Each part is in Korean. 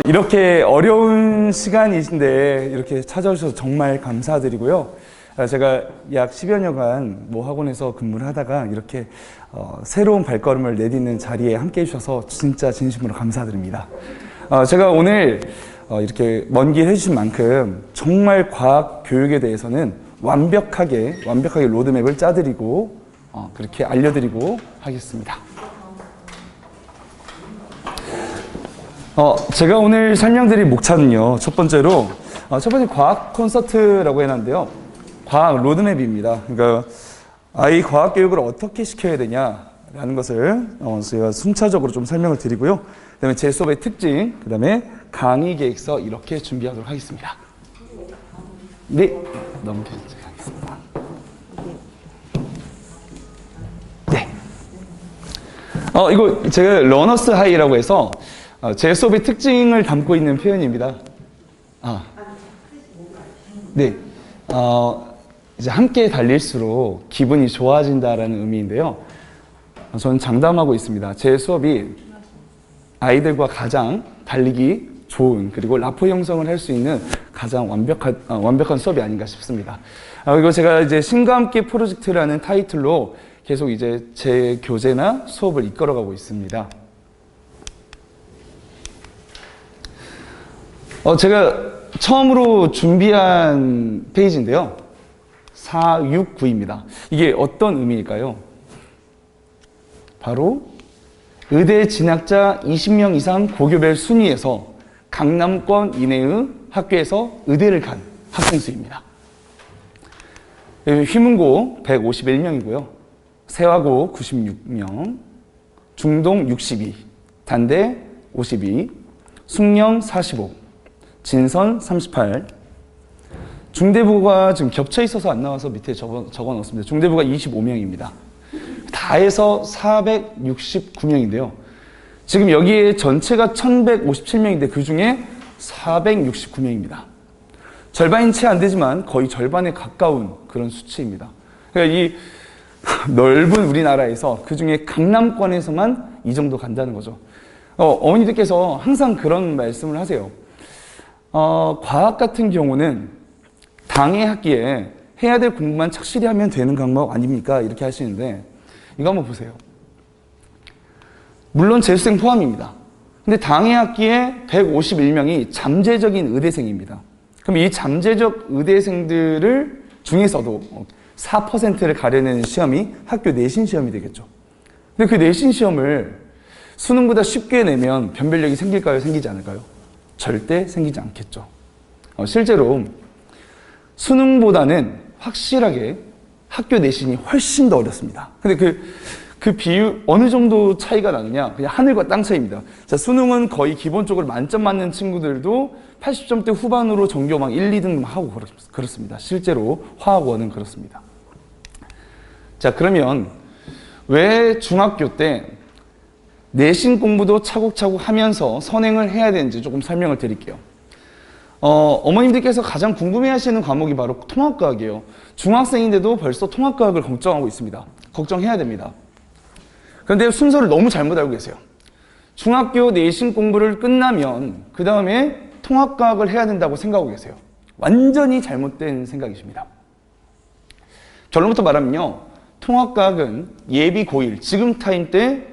이렇게 어려운 시간이신데 이렇게 찾아오셔서 정말 감사드리고요. 제가 약 10여 년간 모 학원에서 근무를 하다가 이렇게 새로운 발걸음을 내딛는 자리에 함께 해주셔서 진짜 진심으로 감사드립니다. 제가 오늘 이렇게 먼 길 해주신 만큼 정말 과학 교육에 대해서는 완벽하게 로드맵을 짜드리고 그렇게 알려드리고 하겠습니다. 제가 오늘 설명드릴 목차는요, 첫 번째 과학 콘서트라고 해놨는데요. 과학 로드맵입니다. 그러니까 아이 과학 교육을 어떻게 시켜야 되냐라는 것을 제가 순차적으로 좀 설명을 드리고요. 그 다음에 제 수업의 특징, 그 다음에 강의 계획서 이렇게 준비하도록 하겠습니다. 네, 넘겨주겠습니다. 네. 이거 제가 러너스 하이라고 해서 제 수업의 특징을 담고 있는 표현입니다. 네. 이제 함께 달릴수록 기분이 좋아진다라는 의미인데요. 저는 장담하고 있습니다. 제 수업이 아이들과 가장 달리기 좋은, 그리고 라포 형성을 할 수 있는 가장 완벽한 수업이 아닌가 싶습니다. 그리고 제가 이제 신과 함께 프로젝트라는 타이틀로 계속 이제 제 교재나 수업을 이끌어가고 있습니다. 제가 처음으로 준비한 페이지인데요. 469입니다. 이게 어떤 의미일까요? 바로 의대 진학자 20명 이상 고교별 순위에서 강남권 이내의 학교에서 의대를 간 학생 수입니다. 휘문고 151명이고요. 세화고 96명, 중동 62, 단대 52, 숭령 45, 진선 38, 중대부가 지금 겹쳐 있어서 안 나와서 밑에 적어 넣었습니다. 중대부가 25명입니다. 다 해서 469명인데요. 지금 여기에 전체가 1157명인데 그 중에 469명입니다. 절반인 채 안 되지만 거의 절반에 가까운 그런 수치입니다. 그러니까 이 넓은 우리나라에서 그 중에 강남권에서만 이 정도 간다는 거죠. 어머니들께서 항상 그런 말씀을 하세요. 과학 같은 경우는 당해 학기에 해야 될 공부만 착실히 하면 되는 과목 아닙니까? 이렇게 하시는데 이거 한번 보세요. 물론 재수생 포함입니다. 근데 당해 학기에 151명이 잠재적인 의대생입니다. 그럼 이 잠재적 의대생들을 중에서도 4%를 가려내는 시험이 학교 내신 시험이 되겠죠. 근데 그 내신 시험을 수능보다 쉽게 내면 변별력이 생길까요? 생기지 않을까요? 절대 생기지 않겠죠. 실제로 수능보다는 확실하게 학교 내신이 훨씬 더 어렵습니다. 근데 그 비율 어느 정도 차이가 나느냐? 그냥 하늘과 땅 차이입니다. 자, 수능은 거의 기본적으로 만점 맞는 친구들도 80점대 후반으로 전교 막 1, 2등 하고 그렇습니다. 실제로 화학원은 그렇습니다. 자, 그러면 왜 중학교 때 내신 공부도 차곡차곡 하면서 선행을 해야 되는지 조금 설명을 드릴게요. 어머님들께서 가장 궁금해하시는 과목이 바로 통합과학이에요. 중학생인데도 벌써 통합과학을 걱정하고 있습니다. 걱정해야 됩니다. 그런데 순서를 너무 잘못 알고 계세요. 중학교 내신 공부를 끝나면 그 다음에 통합과학을 해야 된다고 생각하고 계세요. 완전히 잘못된 생각이십니다. 결론부터 말하면요, 통합과학은 예비 고1 지금 타임 때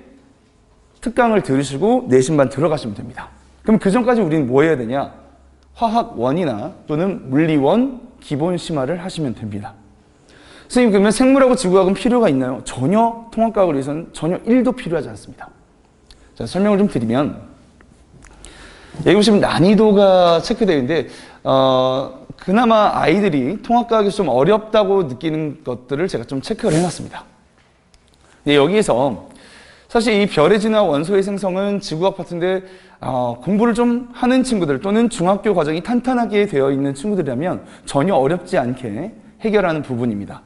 특강을 들으시고 내신반 들어가시면 됩니다. 그럼 그 전까지 우리는 뭐 해야 되냐? 화학원이나 또는 물리원 기본 심화를 하시면 됩니다. 선생님, 그러면 생물하고 지구과학은 필요가 있나요? 전혀 통합과학을 위해서는 전혀 1도 필요하지 않습니다. 자, 설명을 좀 드리면, 여기 보시면 난이도가 체크되어 있는데 그나마 아이들이 통합과학이 좀 어렵다고 느끼는 것들을 제가 좀 체크를 해놨습니다. 네, 여기에서 사실 이 별의 진화 원소의 생성은 지구과학 파트인데 공부를 좀 하는 친구들 또는 중학교 과정이 탄탄하게 되어 있는 친구들이라면 전혀 어렵지 않게 해결하는 부분입니다.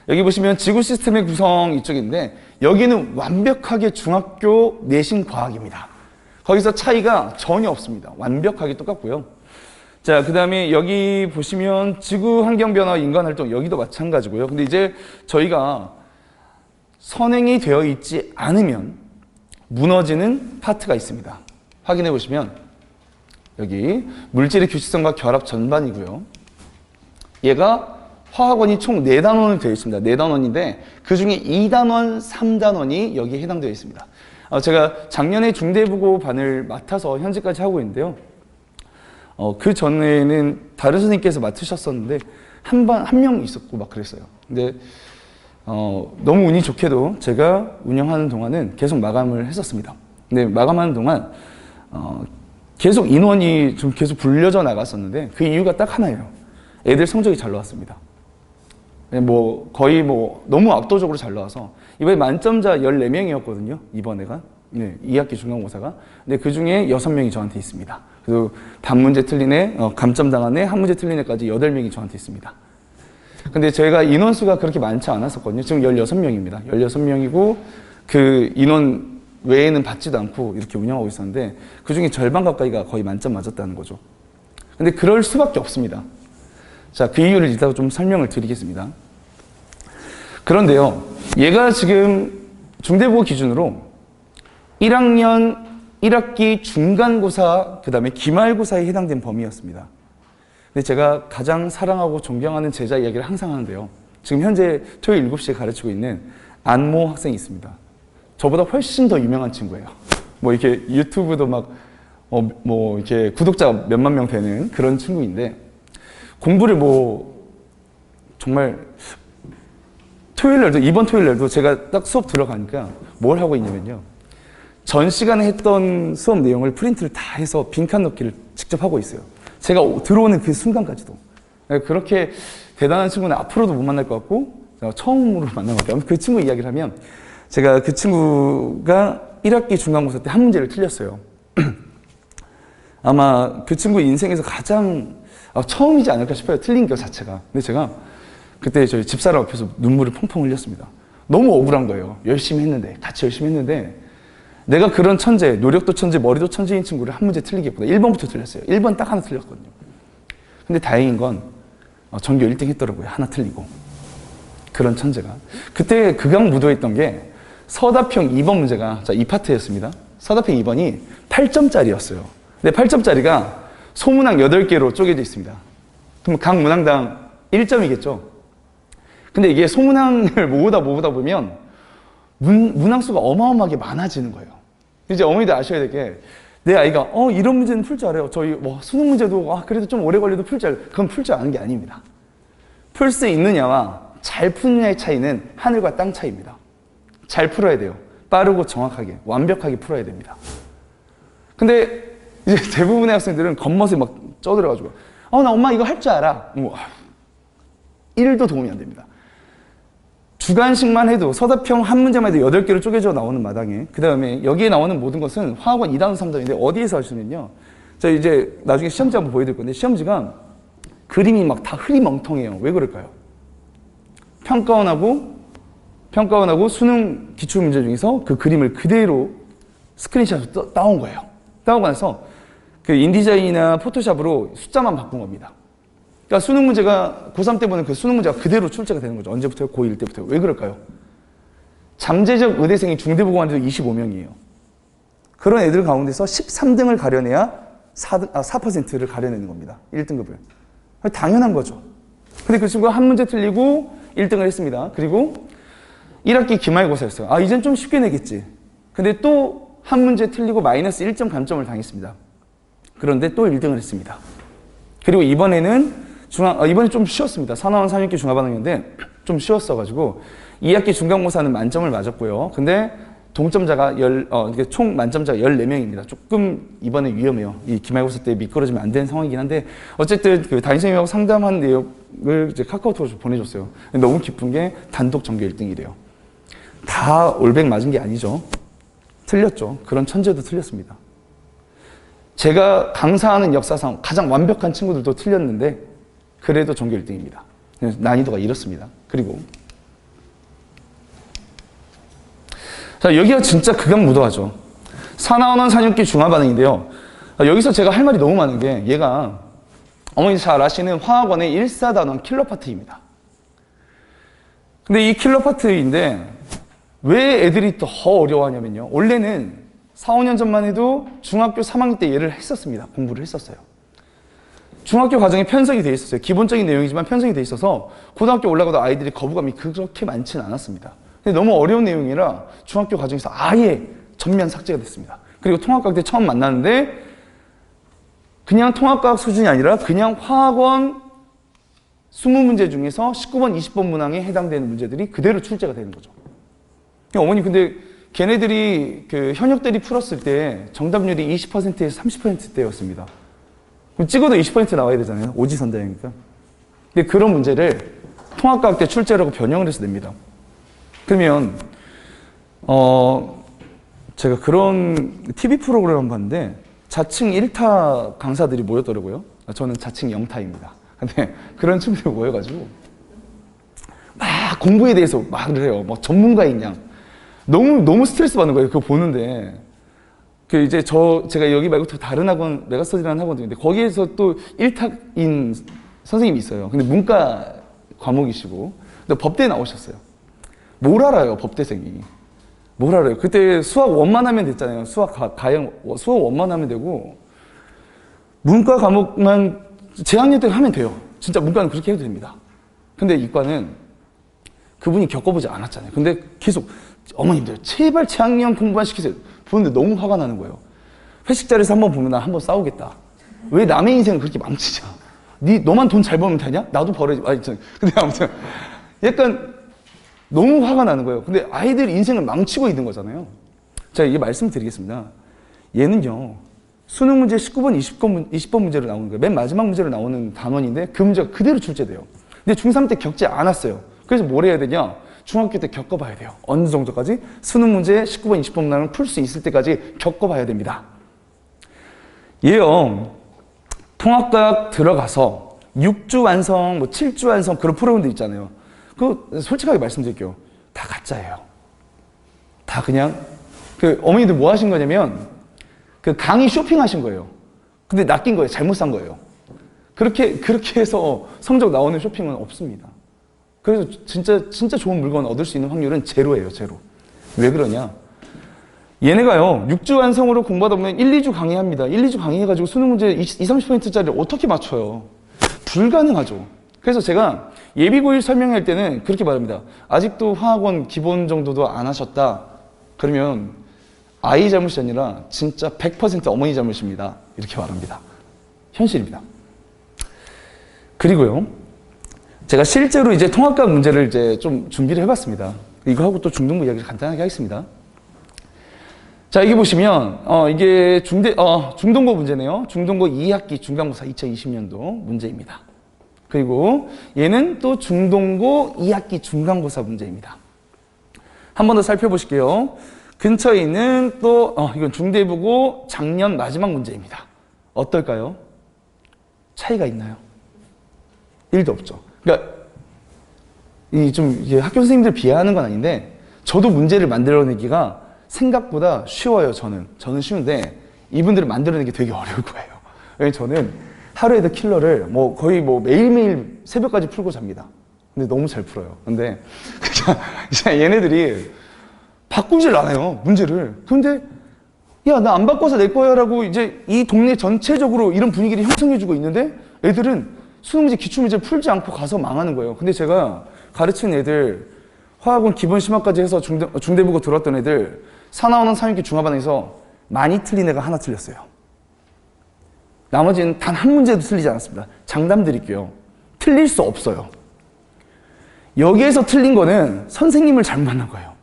여기 보시면 지구 시스템의 구성 이쪽인데 여기는 완벽하게 중학교 내신 과학입니다. 거기서 차이가 전혀 없습니다. 완벽하게 똑같고요. 자, 그 다음에 여기 보시면 지구 환경 변화, 인간 활동, 여기도 마찬가지고요. 근데 이제 저희가 선행이 되어 있지 않으면 무너지는 파트가 있습니다. 확인해 보시면 여기 물질의 규칙성과 결합 전반이고요. 얘가 화학원이 총 4단원으로 되어 있습니다. 4단원인데 그 중에 2단원, 3단원이 여기에 해당되어 있습니다. 제가 작년에 중대부고반을 맡아서 현재까지 하고 있는데요. 그 전에는 다른 선생님께서 맡으셨었는데 한 명 있었고 막 그랬어요. 근데 너무 운이 좋게도 제가 운영하는 동안은 계속 마감을 했었습니다. 근데 마감하는 동안 계속 인원이 좀 계속 불려져 나갔었는데 그 이유가 딱 하나예요. 애들 성적이 잘 나왔습니다. 거의 너무 압도적으로 잘 나와서 이번에 만점자 14명이었거든요. 이번에가. 네, 2학기 중간고사가. 근데 그 중에 6명이 저한테 있습니다. 그리고 단문제 틀린 애, 감점 당한 애, 한 문제 틀린 애까지 8명이 저한테 있습니다. 근데 저희가 인원수가 그렇게 많지 않았었거든요. 지금 16명입니다. 16명이고 그 인원 외에는 받지도 않고 이렇게 운영하고 있었는데 그 중에 절반 가까이가 거의 만점 맞았다는 거죠. 근데 그럴 수밖에 없습니다. 자, 그 이유를 이따가 좀 설명을 드리겠습니다. 그런데요, 얘가 지금 중대부고 기준으로 1학년 1학기 중간고사, 그 다음에 기말고사에 해당된 범위였습니다. 근데 제가 가장 사랑하고 존경하는 제자 이야기를 항상 하는데요. 지금 현재 토요일 7시에 가르치고 있는 안모 학생이 있습니다. 저보다 훨씬 더 유명한 친구예요. 이렇게 유튜브도 이렇게 구독자가 몇만 명 되는 그런 친구인데, 공부를 정말 이번 토요일 날도 제가 딱 수업 들어가니까 뭘 하고 있냐면요. 전 시간에 했던 수업 내용을 프린트를 다 해서 빈칸 넣기를 직접 하고 있어요. 제가 들어오는 그 순간까지도. 그렇게 대단한 친구는 앞으로도 못 만날 것 같고, 처음으로 만난 것 같아요. 그 친구 이야기를 하면, 제가 그 친구가 1학기 중간고사 때 한 문제를 틀렸어요. 아마 그 친구 인생에서 가장 처음이지 않을까 싶어요. 틀린 것 자체가. 근데 제가 그때 저희 집사람 앞에서 눈물을 펑펑 흘렸습니다. 너무 억울한 거예요. 같이 열심히 했는데, 내가 그런 천재, 노력도 천재, 머리도 천재인 친구를 한 문제 틀리게 했구나. 1번부터 틀렸어요. 1번 딱 하나 틀렸거든요. 근데 다행인 건 전교 1등 했더라고요. 하나 틀리고. 그런 천재가. 그때 극강 무도했던 게 서답형 2번 문제가, 자, 이 파트였습니다. 서답형 2번이 8점짜리였어요. 근데 8점짜리가 소문항 8개로 쪼개져 있습니다. 그럼 각 문항당 1점이겠죠. 근데 이게 소문항을 모으다 보면 문항수가 어마어마하게 많아지는 거예요. 이제 어머니들 아셔야 될 게, 내 아이가 이런 문제는 풀 줄 알아요. 저희 수능 문제도 그래도 좀 오래 걸려도 풀 줄 알아요. 그건 풀 줄 아는 게 아닙니다. 풀 수 있느냐와 잘 푸느냐의 차이는 하늘과 땅 차이입니다. 잘 풀어야 돼요. 빠르고 정확하게, 완벽하게 풀어야 됩니다. 근데 이제 대부분의 학생들은 겉멋에 막 쪄들어가지고, 나 엄마 이거 할 줄 알아. 1도 도움이 안 됩니다. 주관식만 해도 서답형 한 문제만 해도 8개로 쪼개져 나오는 마당에, 그 다음에 여기에 나오는 모든 것은 화학원 2단원 3단원인데 어디에서 하시면요, 저 이제 나중에 시험지 한번 보여드릴 건데, 시험지가 그림이 막 다 흐리멍텅해요. 왜 그럴까요? 평가원하고 수능 기출문제 중에서 그 그림을 그대로 스크린샷으로 따온 거예요. 따오고 나서 그 인디자인이나 포토샵으로 숫자만 바꾼 겁니다. 그러니까 수능 문제가, 고3 때 보는 그 수능 문제가 그대로 출제가 되는 거죠. 언제부터요? 고1 때부터요. 왜 그럴까요? 잠재적 의대생이 중대부고만에도 25명이에요. 그런 애들 가운데서 13등을 가려내야 4%를 가려내는 겁니다. 1등급을. 당연한 거죠. 근데 그 친구가 한 문제 틀리고 1등을 했습니다. 그리고 1학기 기말고사였어요. 이젠 좀 쉽게 내겠지. 근데 또 한 문제 틀리고 마이너스 1점 감점을 당했습니다. 그런데 또 1등을 했습니다. 그리고 이번에는 이번에 좀 쉬웠습니다. 산하원 3학기 중하반응인데 좀 쉬웠어가지고 2학기 중간고사는 만점을 맞았고요. 근데 동점자가 총 만점자가 14명입니다. 조금 이번에 위험해요. 이 기말고사 때 미끄러지면 안 되는 상황이긴 한데, 어쨌든 그 담임선생님하고 상담한 내용을 이제 카카오톡으로 보내줬어요. 너무 기쁜 게 단독 전교 1등이래요. 다 올백 맞은 게 아니죠. 틀렸죠. 그런 천재도 틀렸습니다. 제가 강사하는 역사상 가장 완벽한 친구들도 틀렸는데 그래도 전교 1등입니다. 난이도가 이렇습니다. 그리고 자, 여기가 진짜 극악무도하죠. 산하원원 4학기 중하반응인데요. 여기서 제가 할 말이 너무 많은 게, 얘가 어머니 잘 아시는 화학원의 1사단원 킬러파트입니다. 근데 이 킬러파트인데 왜 애들이 더 어려워하냐면요. 원래는 4, 5년 전만 해도 중학교 3학년 때 얘를 했었습니다. 공부를 했었어요. 중학교 과정에 편성이 돼 있었어요. 기본적인 내용이지만 편성이 돼 있어서 고등학교 올라가도 아이들이 거부감이 그렇게 많지는 않았습니다. 근데 너무 어려운 내용이라 중학교 과정에서 아예 전면 삭제가 됐습니다. 그리고 통합과학 때 처음 만났는데 그냥 통합과학 수준이 아니라 그냥 화학원 20문제 중에서 19번, 20번 문항에 해당되는 문제들이 그대로 출제가 되는 거죠. 어머니 근데 걔네들이 그 현역들이 풀었을 때 정답률이 20%에서 30%대였습니다. 그럼 찍어도 20% 나와야 되잖아요. 오지선다니까. 근데 그런 문제를 통합과학 때 출제라고 변형을 해서 냅니다. 그러면 제가 그런 TV 프로그램을 한번 봤는데 자칭 1타 강사들이 모였더라고요. 저는 자칭 0타입니다. 근데 그런 친구들이 모여가지고 막 공부에 대해서 말을 해요. 막 전문가인 양. 너무 스트레스 받는 거예요. 그거 보는데. 그 이제 제가 여기 말고 또 다른 학원, 메가스터디라는 학원도 있는데 거기에서 또 1타인 선생님이 있어요. 근데 문과 과목이시고. 근데 법대에 나오셨어요. 뭘 알아요, 법대생이. 뭘 알아요. 그때 수학 원만 하면 됐잖아요. 수학 원만 하면 되고. 문과 과목만 재학년 때 하면 돼요. 진짜 문과는 그렇게 해도 됩니다. 근데 이과는 그분이 겪어보지 않았잖아요. 근데 계속 어머님들 제발 재학년 공부만 시키세요. 보는데 너무 화가 나는 거예요. 회식 자리에서 한번 보면 나 한번 싸우겠다. 왜 남의 인생을 그렇게 망치자. 너만 돈 잘 벌면 되냐? 나도 벌어야지. 근데 아무튼 약간 너무 화가 나는 거예요. 근데 아이들 인생을 망치고 있는 거잖아요. 제가 이게 말씀드리겠습니다. 얘는요. 수능 문제 19번, 20번 문제로 나오는 거예요. 맨 마지막 문제로 나오는 단원인데 그 문제가 그대로 출제돼요. 근데 중3 때 겪지 않았어요. 그래서 뭘 해야 되냐? 중학교 때 겪어봐야 돼요. 어느 정도까지? 수능 문제 19번, 20번 문항을 풀 수 있을 때까지 겪어봐야 됩니다. 얘요. 통합과학 들어가서 6주 완성, 7주 완성 그런 프로그램들 있잖아요. 그거 솔직하게 말씀드릴게요. 다 가짜예요. 다 그냥 어머니들 뭐 하신 거냐면 그 강의 쇼핑하신 거예요. 근데 낚인 거예요. 잘못 산 거예요. 그렇게 해서 성적 나오는 쇼핑은 없습니다. 그래서 진짜 좋은 물건 얻을 수 있는 확률은 제로예요, 제로. 왜 그러냐? 얘네가요, 6주 완성으로 공부하다 보면 1, 2주 강의합니다. 1, 2주 강의해가지고 수능 문제 20, 30%짜리를 어떻게 맞춰요? 불가능하죠. 그래서 제가 예비고일 설명할 때는 그렇게 말합니다. 아직도 화학원 기본 정도도 안 하셨다. 그러면 아이 잘못이 아니라 진짜 100% 어머니 잘못입니다. 이렇게 말합니다. 현실입니다. 그리고요, 제가 실제로 이제 통합과학 문제를 이제 좀 준비를 해봤습니다. 이거 하고 또 중등부 이야기를 간단하게 하겠습니다. 자, 여기 보시면, 이게 중등고 문제네요. 중등고 2학기 중간고사 2020년도 문제입니다. 그리고 얘는 또 중등고 2학기 중간고사 문제입니다. 한 번 더 살펴보실게요. 근처에 있는 또, 이건 중대부고 작년 마지막 문제입니다. 어떨까요? 차이가 있나요? 1도 없죠. 그러니까, 이게 학교 선생님들 비하하는 건 아닌데, 저도 문제를 만들어내기가 생각보다 쉬워요, 저는. 저는 쉬운데, 이분들을 만들어내기 되게 어려울 거예요. 왜냐면 저는 하루에도 킬러를 거의 매일매일 새벽까지 풀고 잡니다. 근데 너무 잘 풀어요. 근데, 얘네들이 바꾸질 않아요, 문제를. 근데, 야, 나 안 바꿔서 낼 거야 라고 이제 이 동네 전체적으로 이런 분위기를 형성해주고 있는데, 애들은 수능문제, 기출문제 풀지 않고 가서 망하는 거예요. 근데 제가 가르치는 애들, 화학원 기본 심화까지 해서 중대부고 들어왔던 애들, 사나우는 3학기 중하반에서 많이 틀린 애가 하나 틀렸어요. 나머지는 단 한 문제도 틀리지 않았습니다. 장담 드릴게요. 틀릴 수 없어요. 여기에서 틀린 거는 선생님을 잘못 만난 거예요.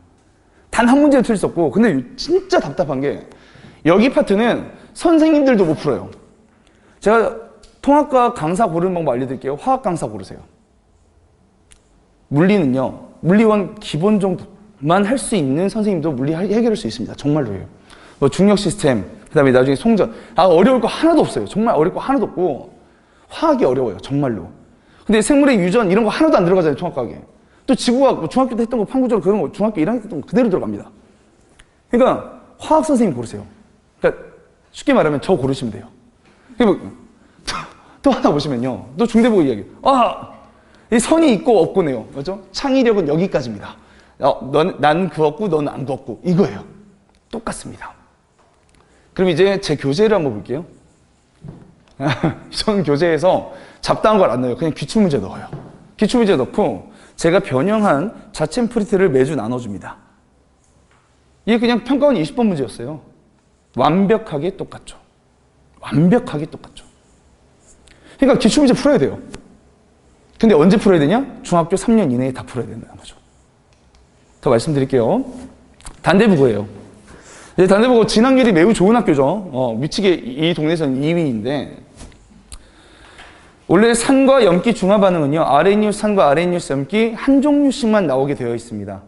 단 한 문제도 틀릴 수 없고, 근데 진짜 답답한 게 여기 파트는 선생님들도 못 풀어요. 제가 통합과학 강사 고르는 방법 알려드릴게요. 화학 강사 고르세요. 물리는요, 물리원 기본 정도만 할 수 있는 선생님도 물리 해결할 수 있습니다. 정말로요. 중력 시스템, 그 다음에 나중에 송전. 어려울 거 하나도 없어요. 정말 어려울 거 하나도 없고, 화학이 어려워요. 정말로. 근데 생물의 유전 이런 거 하나도 안 들어가잖아요. 통합과학에. 또 지구과학, 중학교 때 했던 거 판구조 그런 거 중학교 1학년 때 했던 거 그대로 들어갑니다. 그러니까 화학 선생님 고르세요. 그러니까 쉽게 말하면 저 고르시면 돼요. 그리고 또 하나 보시면요. 또 중대부고 이야기. 이 선이 있고 없고네요. 맞죠? 창의력은 여기까지입니다. 난 그었고 넌 안 그었고 이거예요. 똑같습니다. 그럼 이제 제 교재를 한번 볼게요. 저는 교재에서 잡다한 걸 안 넣어요. 그냥 기출문제 넣어요. 기출문제 넣고 제가 변형한 자체 프린트를 매주 나눠줍니다. 이게 그냥 평가원 20번 문제였어요. 완벽하게 똑같죠. 완벽하게 똑같죠. 그러니까 기출문제 풀어야 돼요. 근데 언제 풀어야 되냐? 중학교 3년 이내에 다 풀어야 된다는 거죠. 더 말씀드릴게요. 단대부고예요. 단대부고 진학률이 매우 좋은 학교죠. 미치게 이 동네에서는 2위인데 원래 산과 염기 중화 반응은요. RNU 산과 RNU 염기 한 종류씩만 나오게 되어 있습니다.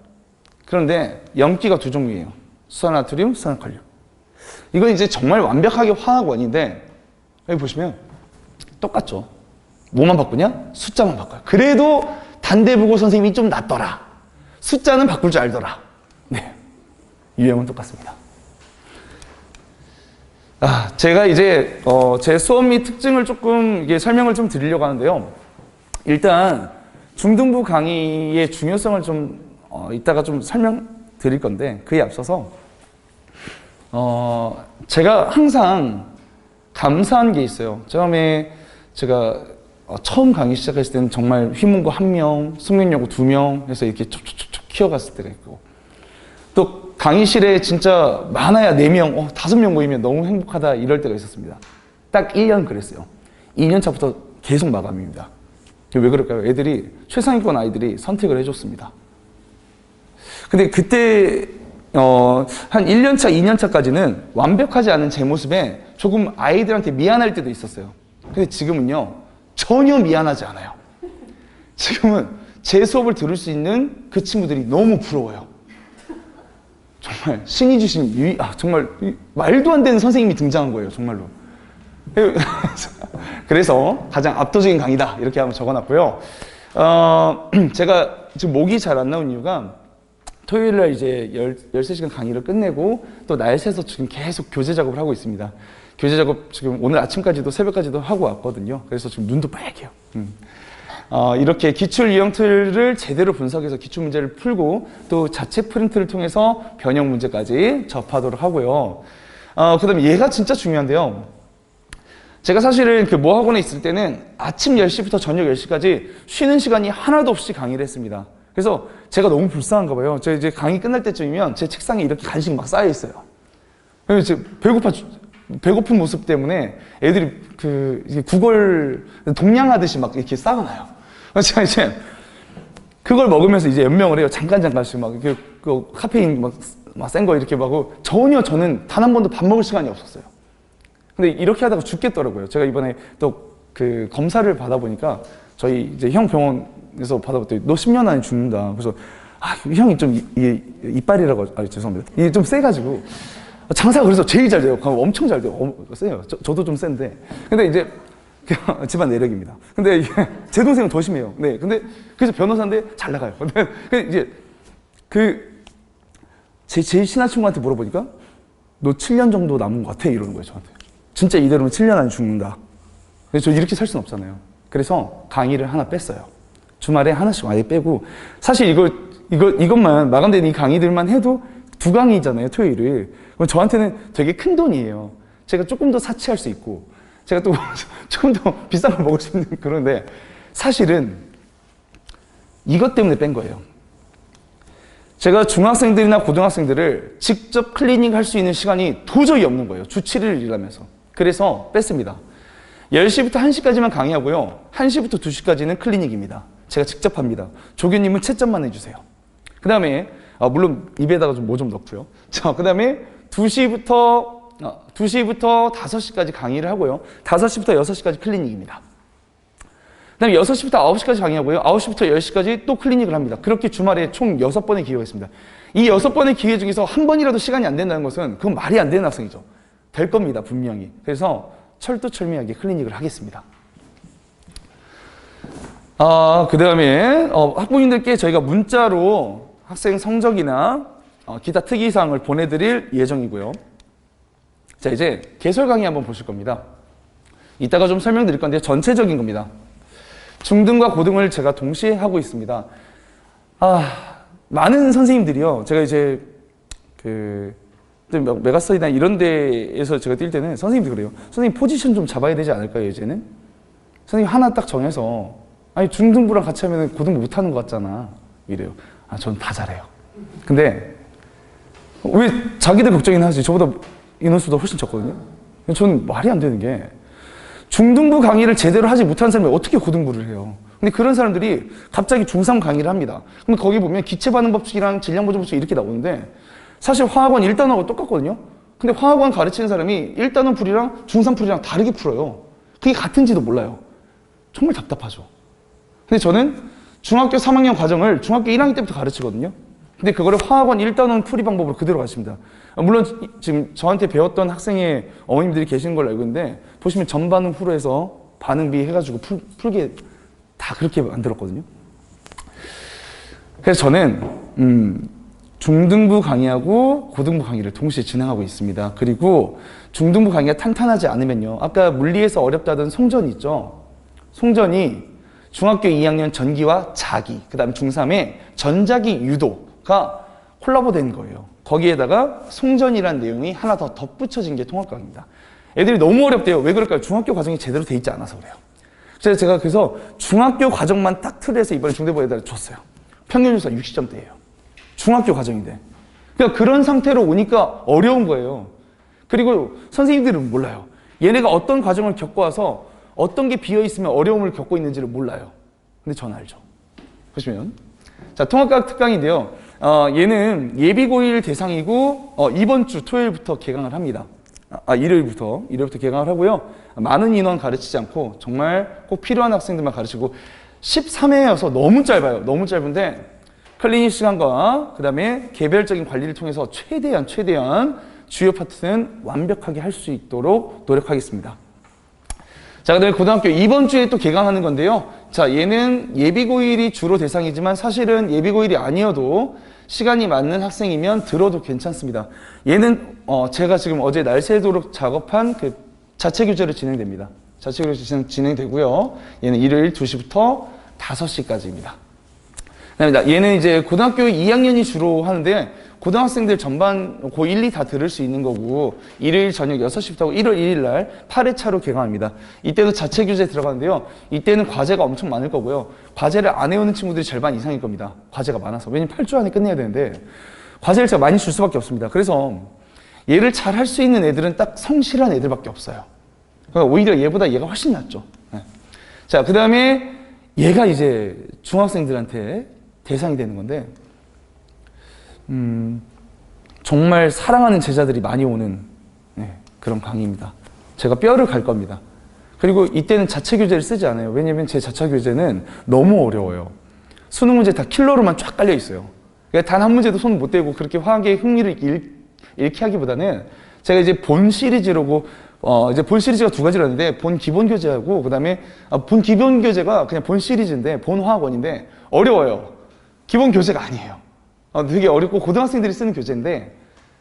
그런데 염기가 두 종류예요. 수산나트륨, 수산칼륨. 이건 이제 정말 완벽하게 화학원인데 여기 보시면 똑같죠. 뭐만 바꾸냐? 숫자만 바꿔요. 그래도 단대부고 선생님이 좀 낫더라. 숫자는 바꿀 줄 알더라. 네, 유형은 똑같습니다. 제가 이제 제 수업 및 특징을 조금 이게 설명을 좀 드리려고 하는데요. 일단 중등부 강의의 중요성을 좀 이따가 좀 설명드릴 건데 그에 앞서서 제가 항상 감사한 게 있어요. 처음에 제가 처음 강의 시작했을 때는 정말 휘문고 1명, 숙명여고 2명 해서 이렇게 촉촉촉 키워갔을 때가 있고 또 강의실에 진짜 많아야 4명, 5명 모이면 너무 행복하다 이럴 때가 있었습니다. 딱 1년 그랬어요. 2년 차부터 계속 마감입니다. 왜 그럴까요? 애들이 최상위권 아이들이 선택을 해줬습니다. 근데 그때 한 1년 차, 2년 차까지는 완벽하지 않은 제 모습에 조금 아이들한테 미안할 때도 있었어요. 근데 지금은요 전혀 미안하지 않아요. 지금은 제 수업을 들을 수 있는 그 친구들이 너무 부러워요. 정말 신이 주신 정말 말도 안 되는 선생님이 등장한 거예요. 정말로. 그래서 가장 압도적인 강의다 이렇게 한번 적어놨고요. 제가 지금 목이 잘 안 나온 이유가 토요일날 이제 13시간 강의를 끝내고 또 날 새서 지금 계속 교재 작업을 하고 있습니다. 교재 작업 지금 오늘 아침까지도 새벽까지도 하고 왔거든요. 그래서 지금 눈도 빨개요. 이렇게 기출 유형 틀을 제대로 분석해서 기출 문제를 풀고 또 자체 프린트를 통해서 변형 문제까지 접하도록 하고요. 그 다음에 얘가 진짜 중요한데요. 제가 사실은 그 모학원에 있을 때는 아침 10시부터 저녁 10시까지 쉬는 시간이 하나도 없이 강의를 했습니다. 그래서 제가 너무 불쌍한가 봐요. 제가 이제 강의 끝날 때쯤이면 제 책상에 이렇게 간식이 막 쌓여 있어요. 그래서 배고픈 모습 때문에 애들이 구걸 동냥하듯이 막 이렇게 쌓아놔요. 제가 이제 그걸 먹으면서 이제 연명을 해요. 잠깐씩 막 이렇게 그 카페인 막 센 거 이렇게 하고 전혀 저는 단 한 번도 밥 먹을 시간이 없었어요. 근데 이렇게 하다가 죽겠더라고요. 제가 이번에 또 그 검사를 받아보니까 저희 이제 형 병원에서 받아봤더니 너 10년 안에 죽는다. 그래서 형이 좀 이빨이라고 죄송합니다. 이게 좀 세가지고 장사가 그래서 제일 잘 돼요. 엄청 잘 돼요. 세요. 저도 좀 센데. 근데 이제 집안 내력입니다. 근데 이게 제 동생은 더 심해요. 네. 근데 그래서 변호사인데 잘 나가요. 근데 이제 제일 친한 친구한테 물어보니까 너 7년 정도 남은 것 같아 이러는 거예요 저한테. 진짜 이대로는 7년 안에 죽는다. 그래서 저 이렇게 살 수는 없잖아요. 그래서 강의를 하나 뺐어요. 주말에 하나씩 아예 빼고 사실 이것만 마감된 이 강의들만 해도 2강의잖아요 토요일을. 그럼 저한테는 되게 큰 돈이에요. 제가 조금 더 사치할 수 있고 제가 또 조금 더 비싼 걸 먹을 수 있는 그런데 사실은 이것 때문에 뺀 거예요. 제가 중학생들이나 고등학생들을 직접 클리닝 할 수 있는 시간이 도저히 없는 거예요. 주 7일 일하면서. 그래서 뺐습니다. 10시부터 1시까지만 강의하고요. 1시부터 2시까지는 클리닉입니다. 제가 직접 합니다. 조교님은 채점만 해주세요. 그 다음에 물론 입에다가 좀 뭐 좀 넣고요. 자, 그 다음에 2시부터 5시까지 강의를 하고요. 5시부터 6시까지 클리닉입니다. 그 다음에 6시부터 9시까지 강의하고요. 9시부터 10시까지 또 클리닉을 합니다. 그렇게 주말에 총 6번의 기회가 있습니다. 이 6번의 기회 중에서 한 번이라도 시간이 안 된다는 것은 그건 말이 안 되는 학생이죠. 될 겁니다, 분명히. 그래서 철두철미하게 클리닉을 하겠습니다. 그 다음에 학부모님들께 저희가 문자로 학생 성적이나 기타 특이사항을 보내드릴 예정이고요. 자, 이제 개설 강의 한번 보실 겁니다. 이따가 좀 설명드릴 건데 전체적인 겁니다. 중등과 고등을 제가 동시에 하고 있습니다. 많은 선생님들이요. 제가 이제 메가스터디나 이런 데에서 제가 뛸 때는 선생님도 그래요. 선생님 포지션 좀 잡아야 되지 않을까요, 이제는? 선생님 하나 딱 정해서, 아니, 중등부랑 같이 하면 고등부 못하는 것 같잖아. 이래요. 아, 저는 다 잘해요. 근데, 왜 자기들 걱정이나 하지? 저보다 인원수도 훨씬 적거든요. 저는 말이 안 되는 게, 중등부 강의를 제대로 하지 못한 사람이 어떻게 고등부를 해요? 근데 그런 사람들이 갑자기 중3 강의를 합니다. 그럼 거기 보면 기체반응 법칙이랑 질량보조 법칙 이렇게 나오는데 사실 화학원 1단원하고 똑같거든요. 근데 화학원 가르치는 사람이 1단원 풀이랑 중3 풀이랑 다르게 풀어요. 그게 같은지도 몰라요. 정말 답답하죠. 근데 저는 중학교 3학년 과정을 중학교 1학년 때부터 가르치거든요. 근데 그거를 화학원 1단원 풀이 방법으로 그대로 가르칩니다. 물론 지금 저한테 배웠던 학생의 어머님들이 계시는 걸로 알고 있는데 보시면 전반응 후로해서 반응비 해가지고 풀게 다 그렇게 만들었거든요. 그래서 저는 중등부 강의하고 고등부 강의를 동시에 진행하고 있습니다. 그리고 중등부 강의가 탄탄하지 않으면요. 아까 물리에서 어렵다던 송전이 있죠. 송전이 중학교 2학년 전기와 자기, 그 다음에 중3의 전자기 유도가 콜라보된 거예요. 거기에다가 송전이라는 내용이 하나 더 덧붙여진 게 통합과학입니다. 애들이 너무 어렵대요. 왜 그럴까요? 중학교 과정이 제대로 돼 있지 않아서 그래요. 그래서 중학교 과정만 딱 틀에서 이번에 중대부에다 줬어요. 평균조사 60점대예요. 중학교 과정인데. 그러니까 그런 상태로 오니까 어려운 거예요. 그리고 선생님들은 몰라요. 얘네가 어떤 과정을 겪어와서 어떤 게 비어있으면 어려움을 겪고 있는지를 몰라요. 근데 전 알죠. 보시면. 자, 통합과학 특강인데요. 얘는 예비고1 대상이고, 이번 주 토요일부터 개강을 합니다. 일요일부터 개강을 하고요. 많은 인원 가르치지 않고 정말 꼭 필요한 학생들만 가르치고 13회여서 너무 짧아요. 너무 짧은데 클리닉 시간과 그 다음에 개별적인 관리를 통해서 최대한 주요 파트는 완벽하게 할 수 있도록 노력하겠습니다. 자, 그 다음에 고등학교 이번 주에 또 개강하는 건데요. 자, 얘는 예비고1이 주로 대상이지만 사실은 예비고1이 아니어도 시간이 맞는 학생이면 들어도 괜찮습니다. 얘는 제가 지금 어제 날 새도록 작업한 그 자체 교재로 진행됩니다. 자체 교재 진행되고요. 얘는 일요일 2시부터 5시까지입니다. 그다음에 얘는 이제 고등학교 2학년이 주로 하는데 고등학생들 전반 고 1, 2 다 들을 수 있는 거고 일요일 저녁 6시부터 1월 1일 날 8회차로 개강합니다. 이때도 자체 교재 들어가는데요. 이때는 과제가 엄청 많을 거고요. 과제를 안 해오는 친구들이 절반 이상일 겁니다. 과제가 많아서. 왜냐면 8주 안에 끝내야 되는데 과제를 제가 많이 줄 수밖에 없습니다. 그래서 얘를 잘 할 수 있는 애들은 딱 성실한 애들밖에 없어요. 그러니까 오히려 얘보다 얘가 훨씬 낫죠. 네. 자, 그 다음에 얘가 이제 중학생들한테 대상이 되는 건데 정말 사랑하는 제자들이 많이 오는 그런 강의입니다. 제가 뼈를 갈 겁니다. 그리고 이때는 자체 교재를 쓰지 않아요. 왜냐면 제 자체 교재는 너무 어려워요. 수능 문제 다 킬러로만 쫙 깔려 있어요. 그러니까 단 한 문제도 손 못 대고 그렇게 화학의 흥미를 잃게 하기보다는 제가 이제 본 시리즈로고 이제 본 시리즈가 두 가지라는데 본 기본 교재하고 그다음에 본 기본 교재가 그냥 본 시리즈인데 본 화학원인데 어려워요. 기본 교재가 아니에요. 되게 어렵고 고등학생들이 쓰는 교재인데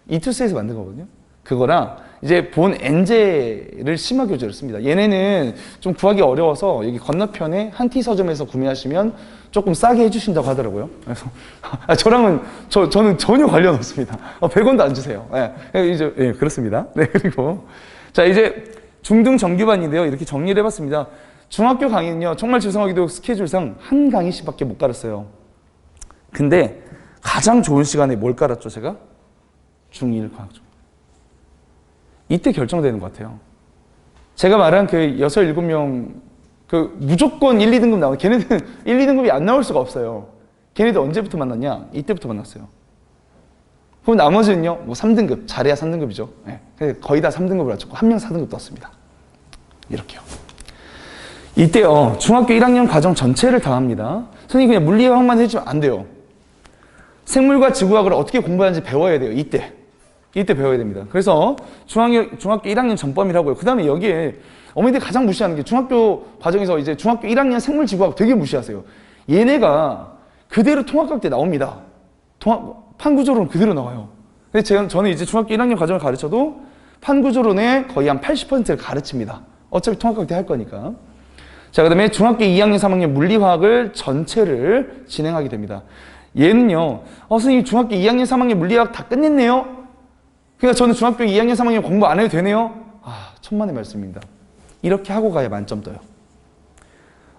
이투스에서 만든 거거든요. 그거랑 이제 본 엔제를 심화 교재로 씁니다. 얘네는 좀 구하기 어려워서 여기 건너편에 한티 서점에서 구매하시면 조금 싸게 해주신다고 하더라고요. 그래서 저는 전혀 관련 없습니다. 100원도 안 주세요. 이제 그렇습니다. 네, 그리고 자 이제 중등 정규반인데요. 이렇게 정리를 해봤습니다. 중학교 강의는요. 정말 죄송하게도 스케줄상 한 강의씩밖에 못 가르쳐요. 근데 가장 좋은 시간에 뭘 깔았죠, 제가? 중1 과학. 이때 결정되는 것 같아요. 제가 말한 그 6, 7명, 그 무조건 1, 2등급 나오는, 걔네들은 1, 2등급이 안 나올 수가 없어요. 걔네들 언제부터 만났냐? 이때부터 만났어요. 그럼 나머지는요, 뭐 3등급, 잘해야 3등급이죠. 네. 거의 다 3등급을 맞췄고, 한 명 4등급 떴습니다. 이렇게요. 이때요, 중학교 1학년 과정 전체를 다 합니다. 선생님 그냥 물리화학만 해주면 안 돼요. 생물과 지구학을 어떻게 공부하는지 배워야 돼요. 이때 배워야 됩니다. 그래서 중학교 1학년 전범이라고요. 그 다음에 여기에 어머니들이 가장 무시하는 게 중학교 과정에서 이제 중학교 1학년 생물 지구학 되게 무시하세요. 얘네가 그대로 통합과학 때 나옵니다. 판구조론 그대로 나와요. 근데 저는 이제 중학교 1학년 과정을 가르쳐도 판구조론의 거의 한 80%를 가르칩니다. 어차피 통합과학 때 할 거니까. 자, 그 다음에 중학교 2학년, 3학년 물리화학을 전체를 진행하게 됩니다. 얘는요, 선생님 중학교 2학년, 3학년 물리학 다 끝냈네요? 그러니까 저는 중학교 2학년, 3학년 공부 안 해도 되네요? 아, 천만의 말씀입니다. 이렇게 하고 가야 만점 떠요.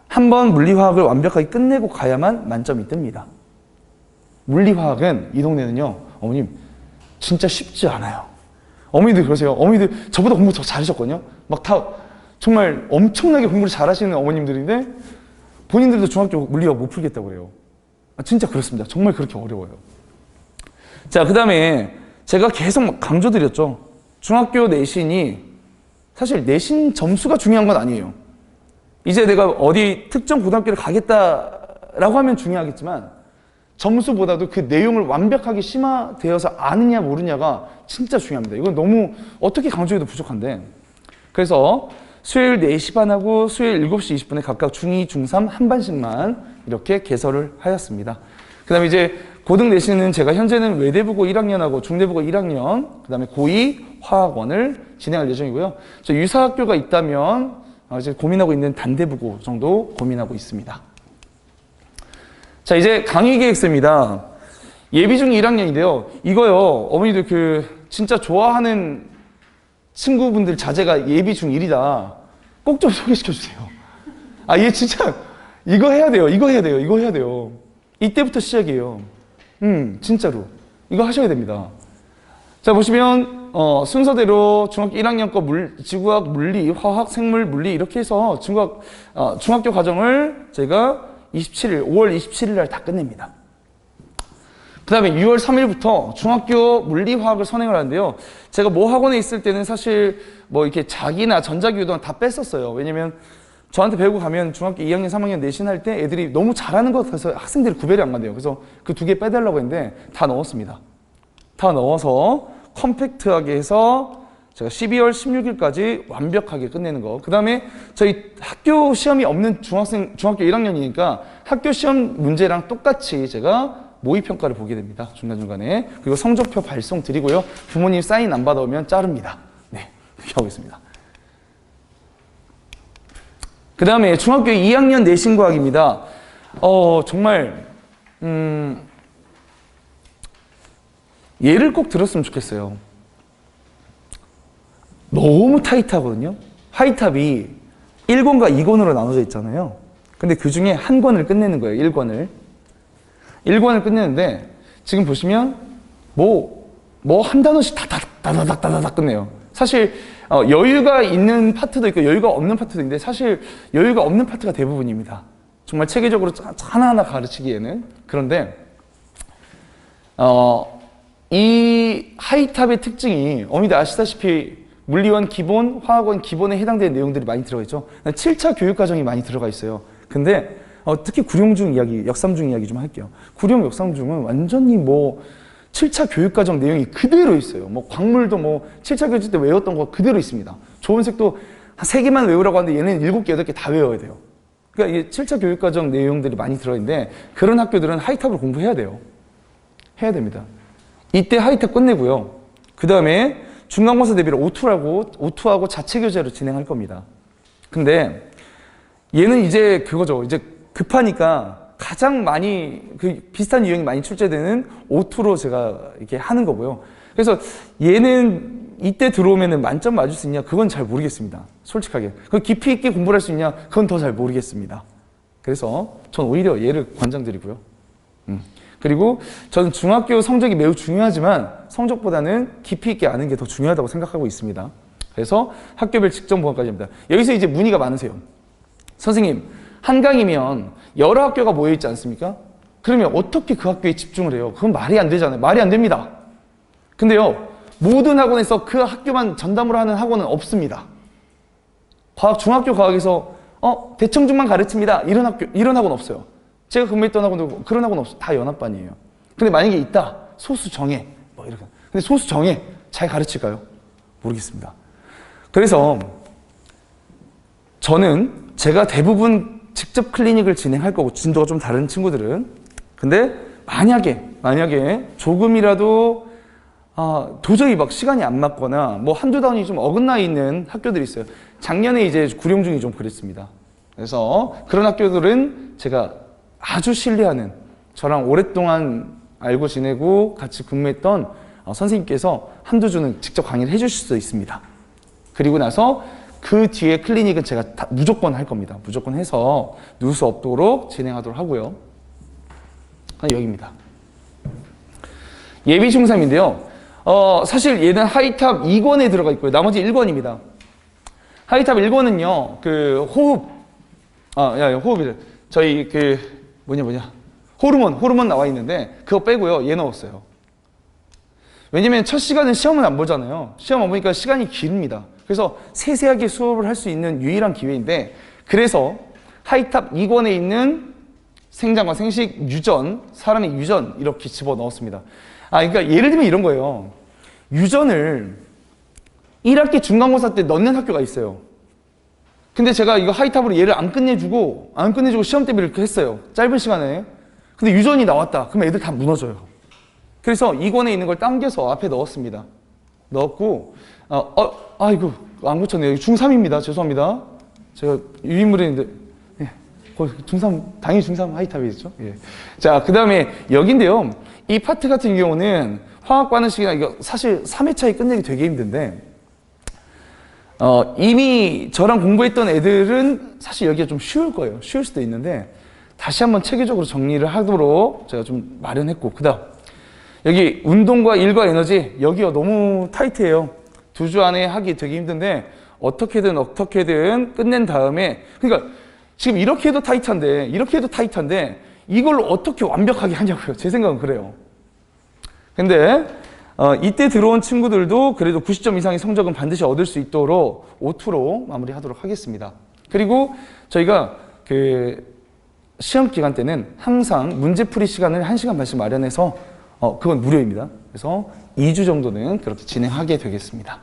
한번 물리화학을 완벽하게 끝내고 가야만 만점이 뜹니다. 물리화학은 이 동네는요, 어머님 진짜 쉽지 않아요. 어머니들 그러세요. 어머니들 저보다 공부 더 잘하셨거든요. 막 다 정말 엄청나게 공부를 잘하시는 어머님들인데 본인들도 중학교 물리화학 못 풀겠다고 그래요. 아, 진짜 그렇습니다. 정말 그렇게 어려워요. 자, 그 다음에 제가 계속 강조드렸죠. 중학교 내신이 사실 내신 점수가 중요한 건 아니에요. 이제 내가 어디 특정 고등학교를 가겠다라고 하면 중요하겠지만 점수보다도 그 내용을 완벽하게 심화되어서 아느냐 모르냐가 진짜 중요합니다. 이건 너무 어떻게 강조해도 부족한데, 그래서 수요일 4시 반하고 수요일 7시 20분에 각각 중2, 중3 한 반씩만 이렇게 개설을 하였습니다. 그 다음에 이제 고등 내신은 제가 현재는 외대부고 1학년하고 중대부고 1학년, 그 다음에 고2 화학원을 진행할 예정이고요. 저 유사학교가 있다면 이제 고민하고 있는 단대부고 정도 고민하고 있습니다. 자, 이제 강의 계획서입니다. 예비중 1학년인데요. 이거요, 어머니들 진짜 좋아하는 친구분들 자제가 예비중 1이다. 꼭 좀 소개시켜 주세요. 아, 얘 진짜 이거 해야 돼요. 이거 해야 돼요. 이거 해야 돼요. 이때부터 시작이에요. 진짜로. 이거 하셔야 됩니다. 자, 보시면, 순서대로 중학교 1학년 거 지구학, 물리, 화학, 생물, 물리 이렇게 해서 중학교 과정을 제가 5월 27일 날 다 끝냅니다. 그 다음에 6월 3일부터 중학교 물리화학을 선행을 하는데요. 제가 학원에 있을 때는 사실 이렇게 자기나 전자기후등 다 뺐었어요. 왜냐면 저한테 배우고 가면 중학교 2학년, 3학년 내신할 때 애들이 너무 잘하는 것 같아서 학생들이 구별이 안 간대요. 그래서 그 2개 빼달라고 했는데 다 넣었습니다. 다 넣어서 컴팩트하게 해서 제가 12월 16일까지 완벽하게 끝내는 거. 그 다음에 저희 학교 시험이 없는 중학교 1학년이니까 학교 시험 문제랑 똑같이 제가 모의평가를 보게 됩니다. 중간중간에. 그리고 성적표 발송 드리고요. 부모님 사인 안 받아오면 자릅니다. 네, 그렇게 하고 있습니다. 그 다음에 중학교 2학년 내신과학입니다. 정말 얘를 꼭 들었으면 좋겠어요. 너무 타이트하거든요. 화이탑이 1권과 2권으로 나눠져 있잖아요. 근데 그 중에 한 권을 끝내는 거예요. 1권을. 1권을 끝내는데 지금 보시면 한 단어씩 다다닥 끝내요. 사실 여유가 있는 파트도 있고 여유가 없는 파트도 있는데 사실 여유가 없는 파트가 대부분입니다. 정말 체계적으로 하나하나 가르치기에는. 그런데 이 하이탑의 특징이 어머니들 아시다시피 물리원 기본, 화학원 기본에 해당되는 내용들이 많이 들어가 있죠. 7차 교육과정이 많이 들어가 있어요. 근데 특히 구룡중 이야기, 역삼중 이야기 좀 할게요. 구룡, 역삼중은 완전히 7차 교육과정 내용이 그대로 있어요. 광물도 7차 교육 때 외웠던 거 그대로 있습니다. 조은색도 한 3개만 외우라고 하는데 얘는 7개, 8개 다 외워야 돼요. 그러니까 이게 7차 교육과정 내용들이 많이 들어있는데 그런 학교들은 하이탑을 공부해야 돼요. 해야 됩니다. 이때 하이탑 끝내고요. 그 다음에 중간고사 대비를 O2하고 자체 교재로 진행할 겁니다. 근데 얘는 이제 그거죠. 이제 급하니까 가장 많이 비슷한 유형이 많이 출제되는 O2로 제가 이렇게 하는 거고요. 그래서 얘는 이때 들어오면은 만점 맞을 수 있냐? 그건 잘 모르겠습니다. 솔직하게. 그 깊이 있게 공부를 할 수 있냐? 그건 더 잘 모르겠습니다. 그래서 전 오히려 얘를 권장드리고요. 그리고 저는 중학교 성적이 매우 중요하지만 성적보다는 깊이 있게 아는 게 더 중요하다고 생각하고 있습니다. 그래서 학교별 직접 보강까지 합니다. 여기서 이제 문의가 많으세요. 선생님, 한강이면 여러 학교가 모여있지 않습니까? 그러면 어떻게 그 학교에 집중을 해요? 그건 말이 안 되잖아요. 말이 안 됩니다. 근데요, 모든 학원에서 그 학교만 전담으로 하는 학원은 없습니다. 중학교 과학에서 대청중만 가르칩니다. 이런 학원 없어요. 제가 근무했던 학원도 그런 학원 없어요. 다 연합반이에요. 근데 만약에 있다. 소수 정예. 이렇게. 근데 소수 정예 잘 가르칠까요? 모르겠습니다. 그래서 저는 제가 대부분 직접 클리닉을 진행할 거고 진도가 좀 다른 친구들은 근데 만약에 조금이라도 도저히 시간이 안 맞거나 한두 단위 좀 어긋나 있는 학교들이 있어요. 작년에 이제 구룡중이 좀 그랬습니다. 그래서 그런 학교들은 제가 아주 신뢰하는 저랑 오랫동안 알고 지내고 같이 근무했던 선생님께서 한두 주는 직접 강의를 해주실 수도 있습니다. 그리고 나서 그 뒤에 클리닉은 제가 다 무조건 할 겁니다. 무조건 해서 누울 수 없도록 진행하도록 하고요. 여기입니다. 예비 중3인데요. 사실 얘는 하이탑 2권에 들어가 있고요. 나머지 1권입니다. 하이탑 1권은요, 호흡이래. 저희 호르몬 나와 있는데, 그거 빼고요, 얘 넣었어요. 왜냐면 첫 시간은 시험은 안 보잖아요. 시험 안 보니까 시간이 길입니다. 그래서 세세하게 수업을 할 수 있는 유일한 기회인데, 그래서 하이탑 2권에 있는 생장과 생식, 유전, 사람의 유전 이렇게 집어 넣었습니다. 그러니까 예를 들면 이런 거예요. 유전을 1학기 중간고사 때 넣는 학교가 있어요. 근데 제가 이거 하이탑으로 얘를 안 끝내주고 시험 대비를 이렇게 했어요. 짧은 시간에. 근데 유전이 나왔다. 그럼 애들 다 무너져요. 그래서 2권에 있는 걸 당겨서 앞에 넣었습니다. 넣었고, 이거 안 고쳤네요. 중3입니다. 죄송합니다. 제가 유인물인데, 중3, 당연히 중3 하이탑이겠죠? 예. 자, 그 다음에 여기인데요. 이 파트 같은 경우는 화학관원식이나 이거 사실 3회차에 끝내기 되게 힘든데, 이미 저랑 공부했던 애들은 사실 여기가 좀 쉬울 거예요. 쉬울 수도 있는데, 다시 한번 체계적으로 정리를 하도록 제가 좀 마련했고, 그 다음, 여기 운동과 일과 에너지, 여기가 너무 타이트해요. 2주 안에 하기 되게 힘든데, 어떻게든 끝낸 다음에, 그러니까 지금 이렇게 해도 타이트한데, 이걸 어떻게 완벽하게 하냐고요. 제 생각은 그래요. 근데, 이때 들어온 친구들도 그래도 90점 이상의 성적은 반드시 얻을 수 있도록 O2로 마무리하도록 하겠습니다. 그리고 저희가 시험 기간 때는 항상 문제풀이 시간을 1시간 반씩 마련해서 그건 무료입니다. 그래서 2주 정도는 그렇게 진행하게 되겠습니다.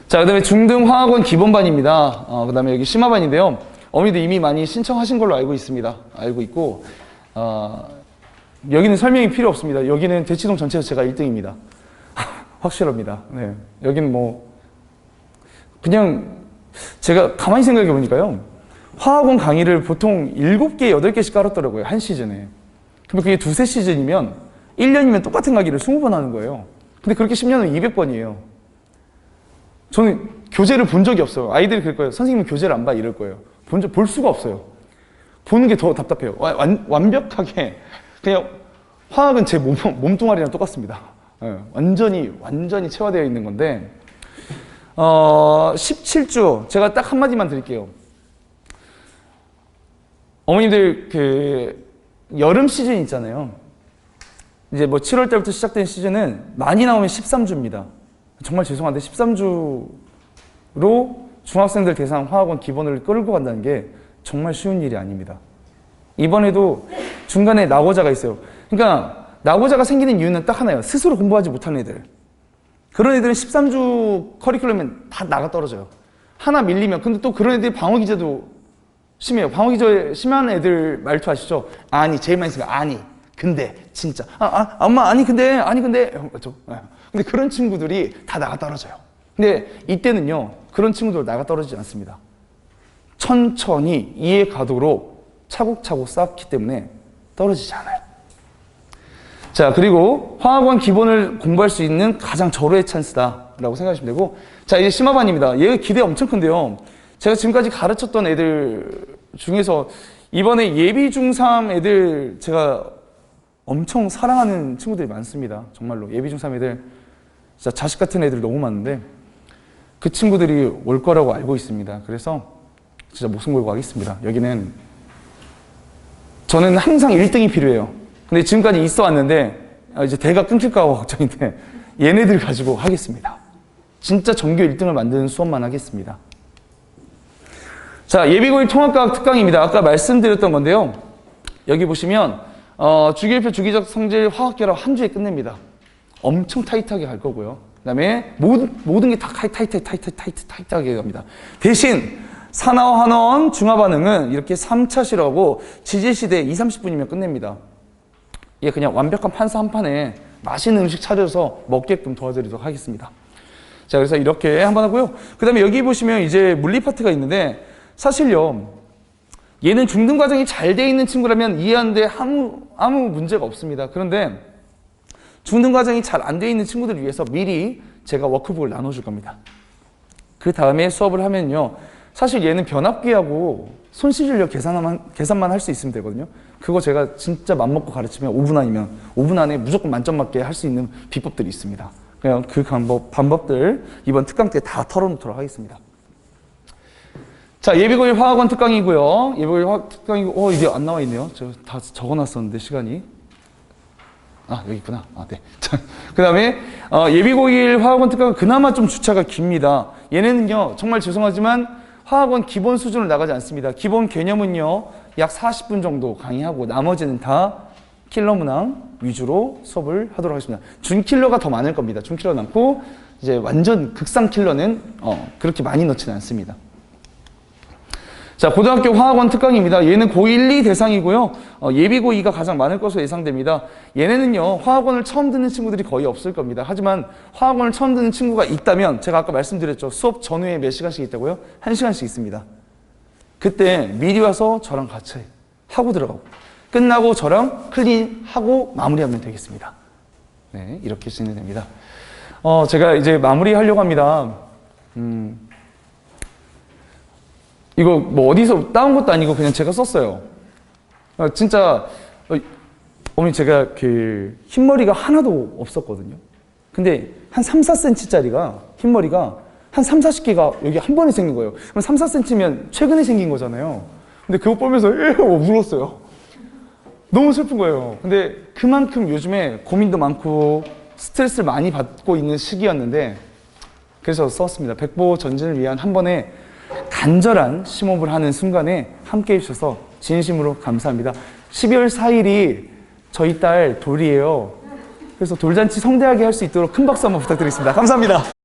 자, 그 다음에 중등화학원 기본반입니다. 그 다음에 여기 심화반인데요. 어머니들 이미 많이 신청하신 걸로 알고 있습니다. 알고 있고, 여기는 설명이 필요 없습니다. 여기는 대치동 전체에서 제가 1등입니다. 확실합니다. 네. 여기는 그냥 제가 가만히 생각해 보니까요. 화학원 강의를 보통 7개, 8개씩 깔았더라고요. 한 시즌에. 근데 그게 2-3시즌이면 1년이면 똑같은 강의를 20번 하는 거예요. 근데 그렇게 10년은 200번이에요. 저는 교재를 본 적이 없어요. 아이들이 그럴 거예요. 선생님은 교재를 안 봐 이럴 거예요. 볼 수가 없어요. 보는 게 더 답답해요. 완벽하게 그냥 화학은 제 몸뚱아리랑 똑같습니다. 네, 완전히 체화되어 있는 건데 17주 제가 딱 한마디만 드릴게요. 어머님들 여름 시즌 있잖아요. 이제 7월 달부터 시작된 시즌은 많이 나오면 13주입니다. 정말 죄송한데 13주로 중학생들 대상 화학원 기본을 끌고 간다는 게 정말 쉬운 일이 아닙니다. 이번에도 중간에 낙오자가 있어요. 그러니까 낙오자가 생기는 이유는 딱 하나예요. 스스로 공부하지 못하는 애들. 그런 애들은 13주 커리큘럼엔 다 나가 떨어져요. 하나 밀리면. 근데 또 그런 애들이 방어기제도 심해요. 방어기제 심한 애들 말투 아시죠? 제일 많이 쓰는 거 근데 진짜 엄마 근데 맞죠? 근데 그런 친구들이 다 나가 떨어져요. 근데 이때는요 그런 친구들 나가 떨어지지 않습니다. 천천히 이해 가도록 차곡차곡 쌓기 때문에 떨어지지 않아요. 자, 그리고 화학원 기본을 공부할 수 있는 가장 절호의 찬스다라고 생각하시면 되고, 자, 이제 심화반입니다. 얘가 기대 엄청 큰데요. 제가 지금까지 가르쳤던 애들 중에서 이번에 예비 중3 애들 제가 엄청 사랑하는 친구들이 많습니다. 정말로 예비 중3 애들 진짜 자식 같은 애들 너무 많은데 그 친구들이 올 거라고 알고 있습니다. 그래서 진짜 목숨 걸고 하겠습니다. 여기는 저는 항상 1등이 필요해요. 근데 지금까지 있어 왔는데 이제 대가 끊길까 봐 걱정인데 얘네들 가지고 하겠습니다. 진짜 전교 1등을 만드는 수업만 하겠습니다. 자, 예비고일 통합과학 특강입니다. 아까 말씀드렸던 건데요. 여기 보시면 주기율표 주기적 성질 화학결합 한 주에 끝냅니다. 엄청 타이트하게 갈 거고요. 그 다음에 모든 게 다 타이트하게 갑니다. 대신 산화와 환원 중화반응은 이렇게 3차 실하고 지질시대 2-30분이면 끝냅니다. 이게 그냥 완벽한 판사 한 판에 맛있는 음식 차려서 먹게끔 도와드리도록 하겠습니다. 자, 그래서 이렇게 한번 하고요. 그 다음에 여기 보시면 이제 물리 파트가 있는데 사실요, 얘는 중등 과정이 잘 돼 있는 친구라면 이해하는데 아무 문제가 없습니다. 그런데 중등 과정이 잘 안 돼 있는 친구들을 위해서 미리 제가 워크북을 나눠줄 겁니다. 그 다음에 수업을 하면요. 사실 얘는 변압기하고 손실력 계산만 할 수 있으면 되거든요. 그거 제가 진짜 맘먹고 가르치면 5분 안에 무조건 만점 맞게 할 수 있는 비법들이 있습니다. 그냥 그 방법들 이번 특강 때 다 털어놓도록 하겠습니다. 자, 예비고일 화학원 특강이고요. 예비고일 화학 특강이고, 이게 안 나와 있네요. 저 다 적어놨었는데, 시간이. 아, 여기 있구나. 아, 네. 그 다음에, 예비고일 화학원 특강은 그나마 좀 주차가 깁니다. 얘네는요, 정말 죄송하지만 화학원 기본 수준으로 나가지 않습니다. 기본 개념은요, 약 40분 정도 강의하고 나머지는 다 킬러 문항 위주로 수업을 하도록 하겠습니다. 준 킬러가 더 많을 겁니다. 준 킬러 많고, 이제 완전 극상 킬러는, 그렇게 많이 넣지는 않습니다. 자, 고등학교 화학원 특강입니다. 얘는 고1, 2 대상이고요. 예비 고2가 가장 많을 것으로 예상됩니다. 얘네는요, 화학원을 처음 듣는 친구들이 거의 없을 겁니다. 하지만 화학원을 처음 듣는 친구가 있다면 제가 아까 말씀드렸죠. 수업 전후에 몇 시간씩 있다고요? 1시간씩 있습니다. 그때 미리 와서 저랑 같이 하고 들어가고 끝나고 저랑 클린하고 마무리하면 되겠습니다. 네, 이렇게 진행됩니다. 제가 이제 마무리하려고 합니다. 이거 뭐 어디서 따온 것도 아니고 그냥 제가 썼어요. 진짜 어머니 제가 그 흰머리가 하나도 없었거든요. 근데 한 3, 4cm짜리가 흰머리가 한 3, 40개가 여기 한 번에 생긴 거예요. 그럼 3, 4cm면 최근에 생긴 거잖아요. 근데 그거 보면서 울었어요. 너무 슬픈 거예요. 근데 그만큼 요즘에 고민도 많고 스트레스를 많이 받고 있는 시기였는데 그래서 썼습니다. 백보 전진을 위한 한 번의 간절한 심호흡을 하는 순간에 함께 해주셔서 진심으로 감사합니다. 12월 4일이 저희 딸 돌이에요. 그래서 돌잔치 성대하게 할 수 있도록 큰 박수 한번 부탁드리겠습니다. 감사합니다.